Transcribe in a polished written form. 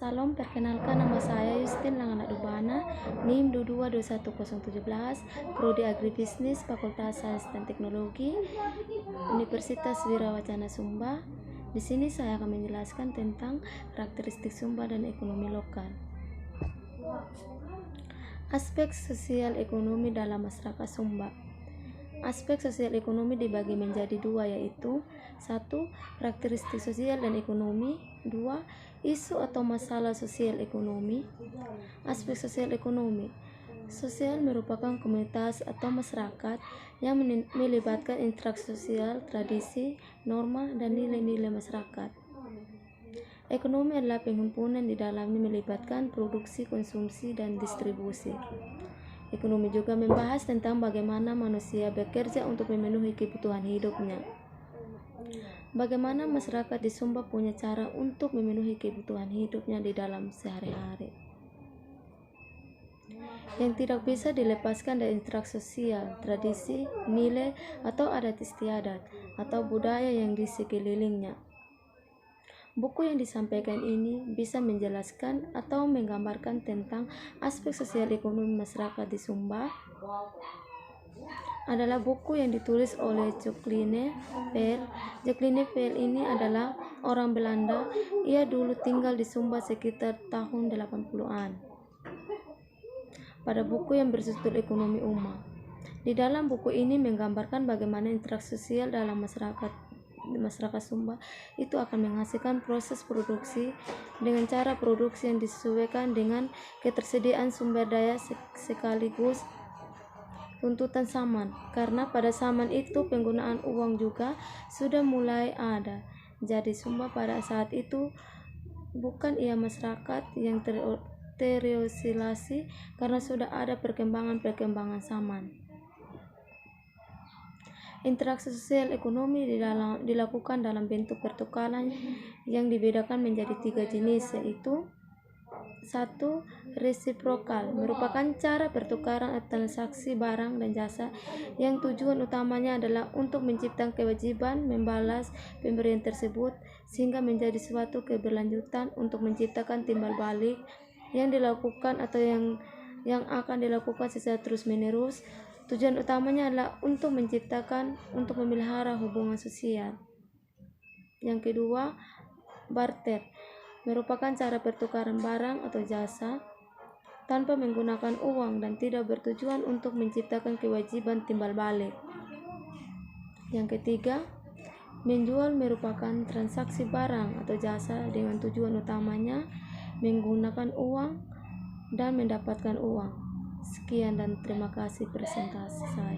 Salam, perkenalkan nama saya Justin Langana Dubana, NIM 2221017, Prodi Agribisnis, Fakultas Sains dan Teknologi, Universitas Wirawacana Sumba. Di sini saya akan menjelaskan tentang karakteristik Sumba dan ekonomi lokal. Aspek sosial ekonomi dalam masyarakat Sumba. Aspek sosial ekonomi dibagi menjadi dua, yaitu 1. Karakteristik sosial dan ekonomi. 2. Isu atau masalah sosial ekonomi. Aspek sosial ekonomi. Sosial merupakan komunitas atau masyarakat yang melibatkan interaksi sosial, tradisi, norma, dan nilai-nilai masyarakat. Ekonomi adalah penghimpunan di dalamnya melibatkan produksi, konsumsi, dan distribusi. Ekonomi juga membahas tentang bagaimana manusia bekerja untuk memenuhi kebutuhan hidupnya. Bagaimana masyarakat di Sumba punya cara untuk memenuhi kebutuhan hidupnya di dalam sehari-hari. Yang tidak bisa dilepaskan dari interaksi sosial, tradisi, nilai, atau adat istiadat, atau budaya yang di sekelilingnya. Buku yang disampaikan ini bisa menjelaskan atau menggambarkan tentang aspek sosial ekonomi masyarakat di Sumba. Adalah buku yang ditulis oleh Jocelyne Peer. Jocelyne Peer ini adalah orang Belanda. Ia dulu tinggal di Sumba sekitar tahun 80-an. Pada buku yang berjudul Ekonomi Umat. Di dalam buku ini menggambarkan bagaimana interaksi sosial dalam masyarakat Sumba itu akan menghasilkan proses produksi dengan cara produksi yang disesuaikan dengan ketersediaan sumber daya sekaligus tuntutan zaman, karena pada zaman itu penggunaan uang juga sudah mulai ada. Jadi Sumba pada saat itu bukan ia masyarakat yang terisolasi karena sudah ada perkembangan zaman. Interaksi sosial ekonomi dilakukan dalam bentuk pertukaran yang dibedakan menjadi 3 jenis, yaitu 1. Resiprokal, merupakan cara pertukaran atau transaksi barang dan jasa yang tujuan utamanya adalah untuk menciptakan kewajiban membalas pemberian tersebut sehingga menjadi suatu keberlanjutan untuk menciptakan timbal balik yang dilakukan atau yang akan dilakukan secara terus-menerus. Tujuan utamanya adalah untuk memelihara hubungan sosial. Yang kedua, barter, merupakan cara pertukaran barang atau jasa tanpa menggunakan uang dan tidak bertujuan untuk menciptakan kewajiban timbal balik. Yang ketiga, menjual, merupakan transaksi barang atau jasa dengan tujuan utamanya menggunakan uang dan mendapatkan uang. Sekian dan terima kasih presentasi saya.